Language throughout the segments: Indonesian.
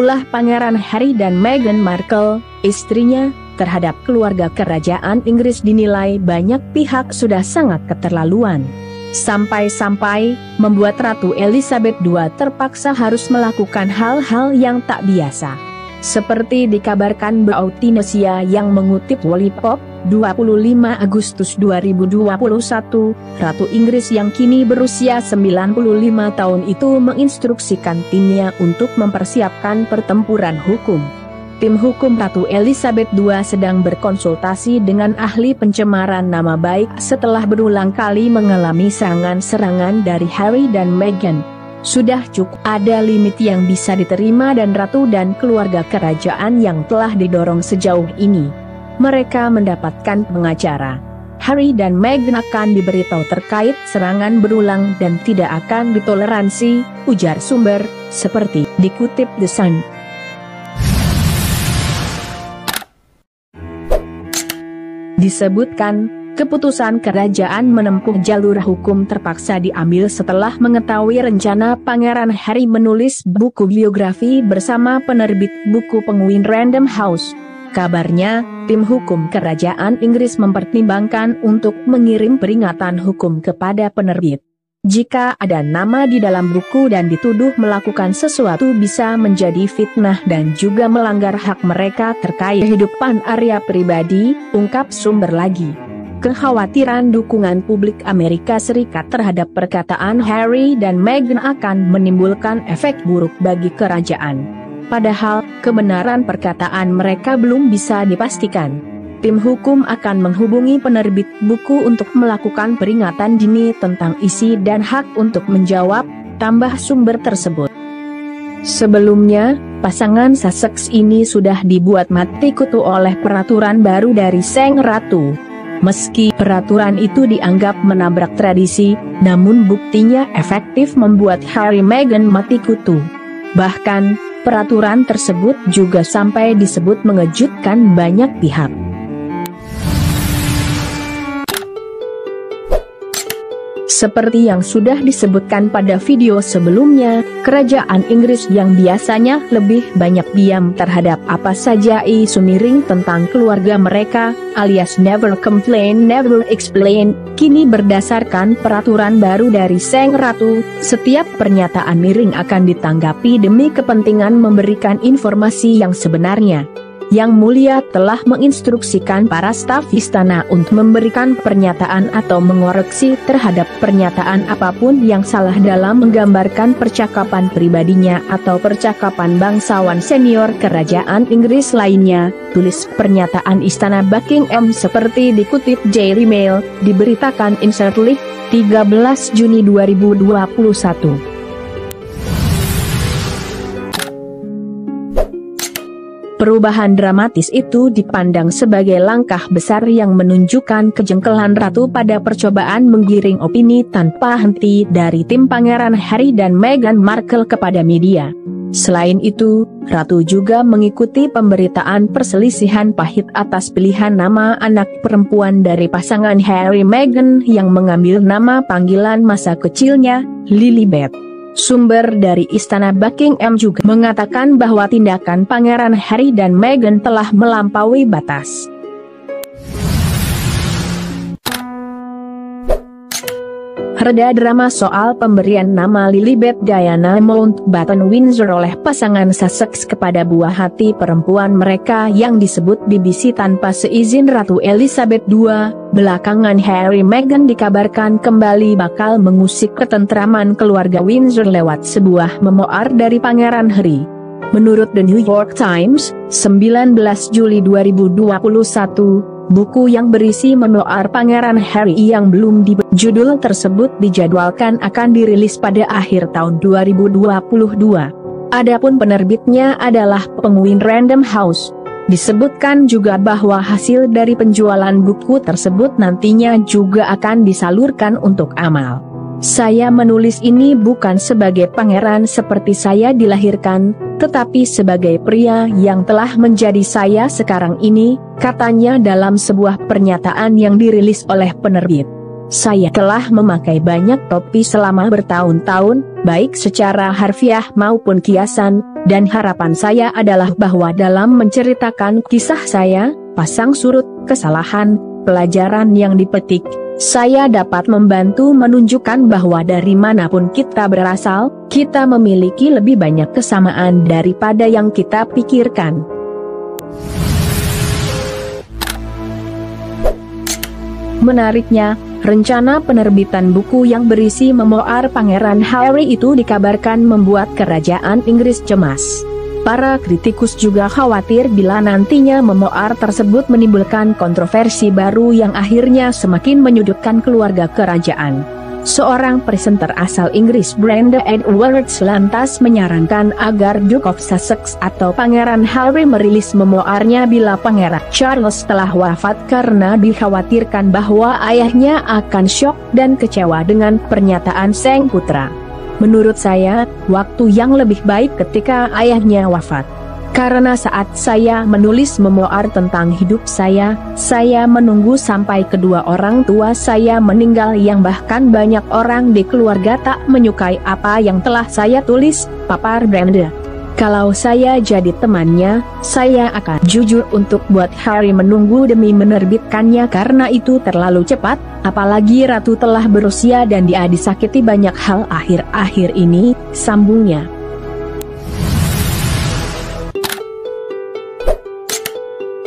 ulah Pangeran Harry dan Meghan Markle, istrinya, terhadap keluarga kerajaan Inggris dinilai banyak pihak sudah sangat keterlaluan. Sampai-sampai membuat Ratu Elizabeth II terpaksa harus melakukan hal-hal yang tak biasa. Seperti dikabarkan Bautinesia yang mengutip Wallipop, 25 Agustus 2021, Ratu Inggris yang kini berusia 95 tahun itu menginstruksikan timnya untuk mempersiapkan pertempuran hukum. Tim hukum Ratu Elizabeth II sedang berkonsultasi dengan ahli pencemaran nama baik setelah berulang kali mengalami serangan-serangan dari Harry dan Meghan. Sudah cukup ada limit yang bisa diterima dan Ratu dan keluarga kerajaan yang telah didorong sejauh ini. Mereka mendapatkan pengacara. Harry dan Meghan akan diberitahu terkait serangan berulang dan tidak akan ditoleransi, ujar sumber, seperti dikutip The Sun. Disebutkan, keputusan kerajaan menempuh jalur hukum terpaksa diambil setelah mengetahui rencana Pangeran Harry menulis buku biografi bersama penerbit buku Penguin Random House. Kabarnya, tim hukum kerajaan Inggris mempertimbangkan untuk mengirim peringatan hukum kepada penerbit. Jika ada nama di dalam buku dan dituduh melakukan sesuatu bisa menjadi fitnah dan juga melanggar hak mereka terkait kehidupan area pribadi, ungkap sumber lagi. Kekhawatiran dukungan publik Amerika Serikat terhadap perkataan Harry dan Meghan akan menimbulkan efek buruk bagi kerajaan. Padahal, kebenaran perkataan mereka belum bisa dipastikan. Tim hukum akan menghubungi penerbit buku untuk melakukan peringatan dini tentang isi dan hak untuk menjawab, tambah sumber tersebut. Sebelumnya, pasangan Sussex ini sudah dibuat mati kutu oleh peraturan baru dari Sang Ratu. Meski peraturan itu dianggap menabrak tradisi, namun buktinya efektif membuat Harry Meghan mati kutu. Bahkan, peraturan tersebut juga sampai disebut mengejutkan banyak pihak. Seperti yang sudah disebutkan pada video sebelumnya, kerajaan Inggris yang biasanya lebih banyak diam terhadap apa saja isu miring tentang keluarga mereka, alias never complain never explain, kini berdasarkan peraturan baru dari Sang Ratu, setiap pernyataan miring akan ditanggapi demi kepentingan memberikan informasi yang sebenarnya. Yang Mulia telah menginstruksikan para staf istana untuk memberikan pernyataan atau mengoreksi terhadap pernyataan apapun yang salah dalam menggambarkan percakapan pribadinya atau percakapan bangsawan senior kerajaan Inggris lainnya, tulis pernyataan Istana Buckingham seperti dikutip Daily Mail, diberitakan insert link, 13 Juni 2021. Perubahan dramatis itu dipandang sebagai langkah besar yang menunjukkan kejengkelan Ratu pada percobaan menggiring opini tanpa henti dari tim Pangeran Harry dan Meghan Markle kepada media. Selain itu, Ratu juga mengikuti pemberitaan perselisihan pahit atas pilihan nama anak perempuan dari pasangan Harry Meghan yang mengambil nama panggilan masa kecilnya, Lilibet. Sumber dari Istana Buckingham juga mengatakan bahwa tindakan Pangeran Harry dan Meghan telah melampaui batas. Reda drama soal pemberian nama Lilibet Diana Mountbatten Windsor oleh pasangan Sussex kepada buah hati perempuan mereka yang disebut BBC tanpa seizin Ratu Elizabeth II. Belakangan Harry Meghan dikabarkan kembali bakal mengusik ketentraman keluarga Windsor lewat sebuah memoir dari Pangeran Harry. Menurut The New York Times, 19 Juli 2021, buku yang berisi memoir Pangeran Harry yang belum judul tersebut dijadwalkan akan dirilis pada akhir tahun 2022. Adapun penerbitnya adalah Penguin Random House. Disebutkan juga bahwa hasil dari penjualan buku tersebut nantinya juga akan disalurkan untuk amal. Saya menulis ini bukan sebagai pangeran seperti saya dilahirkan, tetapi sebagai pria yang telah menjadi saya sekarang ini, katanya dalam sebuah pernyataan yang dirilis oleh penerbit. Saya telah memakai banyak topi selama bertahun-tahun, baik secara harfiah maupun kiasan, dan harapan saya adalah bahwa dalam menceritakan kisah saya, pasang surut, kesalahan, pelajaran yang dipetik, saya dapat membantu menunjukkan bahwa dari manapun kita berasal, kita memiliki lebih banyak kesamaan daripada yang kita pikirkan. Menariknya, rencana penerbitan buku yang berisi memoir Pangeran Harry itu dikabarkan membuat kerajaan Inggris cemas. Para kritikus juga khawatir bila nantinya memoir tersebut menimbulkan kontroversi baru yang akhirnya semakin menyudutkan keluarga kerajaan. Seorang presenter asal Inggris, Brenda Edwards, lantas menyarankan agar Duke of Sussex atau Pangeran Harry merilis memoirnya bila Pangeran Charles telah wafat karena dikhawatirkan bahwa ayahnya akan syok dan kecewa dengan pernyataan sang putra. Menurut saya, waktu yang lebih baik ketika ayahnya wafat. Karena saat saya menulis memoir tentang hidup saya menunggu sampai kedua orang tua saya meninggal yang bahkan banyak orang di keluarga tak menyukai apa yang telah saya tulis, papar Brenda. Kalau saya jadi temannya, saya akan jujur untuk buat Harry menunggu demi menerbitkannya karena itu terlalu cepat, apalagi Ratu telah berusia dan dia disakiti banyak hal akhir-akhir ini, sambungnya.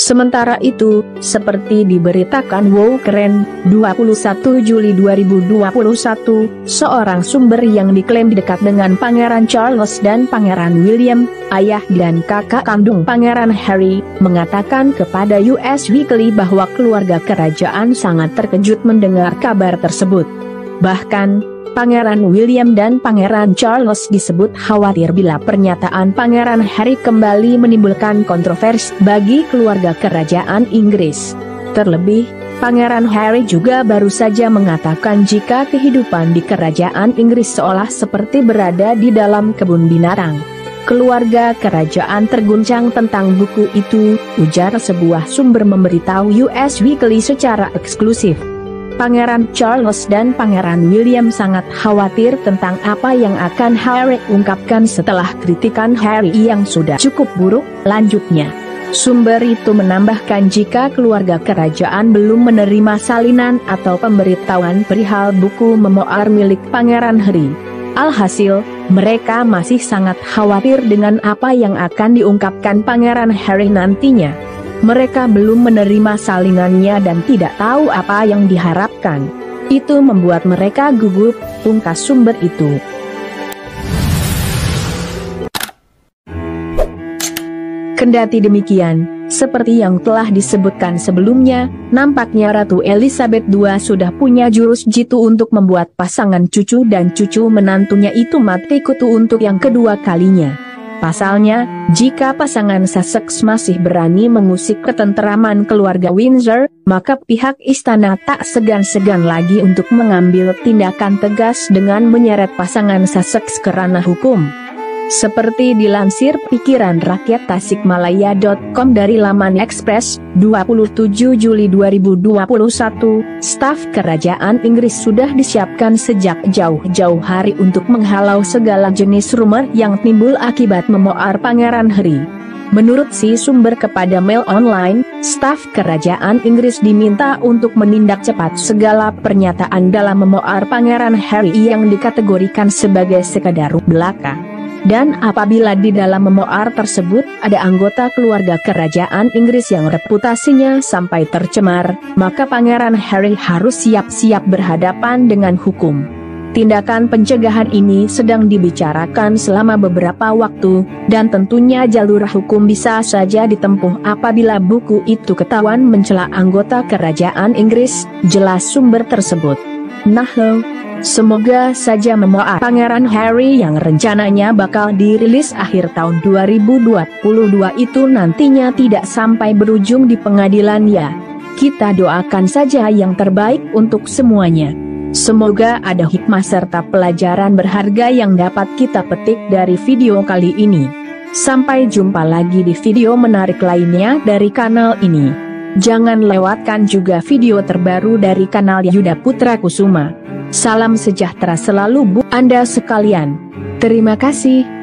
Sementara itu, seperti diberitakan Wow Keren, 21 Juli 2021, seorang sumber yang diklaim dekat dengan Pangeran Charles dan Pangeran William, ayah dan kakak kandung Pangeran Harry, mengatakan kepada US Weekly bahwa keluarga kerajaan sangat terkejut mendengar kabar tersebut. Bahkan, Pangeran William dan Pangeran Charles disebut khawatir bila pernyataan Pangeran Harry kembali menimbulkan kontroversi bagi keluarga kerajaan Inggris. Terlebih, Pangeran Harry juga baru saja mengatakan jika kehidupan di kerajaan Inggris seolah seperti berada di dalam kebun binatang. Keluarga kerajaan terguncang tentang buku itu, ujar sebuah sumber memberitahu US Weekly secara eksklusif. Pangeran Charles dan Pangeran William sangat khawatir tentang apa yang akan Harry ungkapkan setelah kritikan Harry yang sudah cukup buruk, lanjutnya. Sumber itu menambahkan jika keluarga kerajaan belum menerima salinan atau pemberitahuan perihal buku memoir milik Pangeran Harry. Alhasil, mereka masih sangat khawatir dengan apa yang akan diungkapkan Pangeran Harry nantinya. Mereka belum menerima salinannya dan tidak tahu apa yang diharapkan. Itu membuat mereka gugup, pungkas sumber itu. Kendati demikian, seperti yang telah disebutkan sebelumnya, nampaknya Ratu Elizabeth II sudah punya jurus jitu untuk membuat pasangan cucu dan cucu menantunya itu mati kutu untuk yang kedua kalinya. Pasalnya, jika pasangan Sussex masih berani mengusik ketenteraman keluarga Windsor, maka pihak istana tak segan-segan lagi untuk mengambil tindakan tegas dengan menyeret pasangan Sussex ke ranah hukum. Seperti dilansir pikiran rakyat Tasikmalaya.com dari laman Express, 27 Juli 2021, staf kerajaan Inggris sudah disiapkan sejak jauh-jauh hari untuk menghalau segala jenis rumor yang timbul akibat memoir Pangeran Harry. Menurut si sumber kepada Mail Online, staf kerajaan Inggris diminta untuk menindak cepat segala pernyataan dalam memoir Pangeran Harry yang dikategorikan sebagai sekadar belaka. Dan apabila di dalam memoir tersebut ada anggota keluarga kerajaan Inggris yang reputasinya sampai tercemar, maka Pangeran Harry harus siap-siap berhadapan dengan hukum. Tindakan pencegahan ini sedang dibicarakan selama beberapa waktu, dan tentunya jalur hukum bisa saja ditempuh apabila buku itu ketahuan mencela anggota kerajaan Inggris, jelas sumber tersebut. Nah lo, semoga saja memoir Pangeran Harry yang rencananya bakal dirilis akhir tahun 2022 itu nantinya tidak sampai berujung di pengadilan ya. Kita doakan saja yang terbaik untuk semuanya. Semoga ada hikmah serta pelajaran berharga yang dapat kita petik dari video kali ini. Sampai jumpa lagi di video menarik lainnya dari kanal ini. Jangan lewatkan juga video terbaru dari kanal Yuda Putra Kusuma. Salam sejahtera selalu buat Anda sekalian. Terima kasih.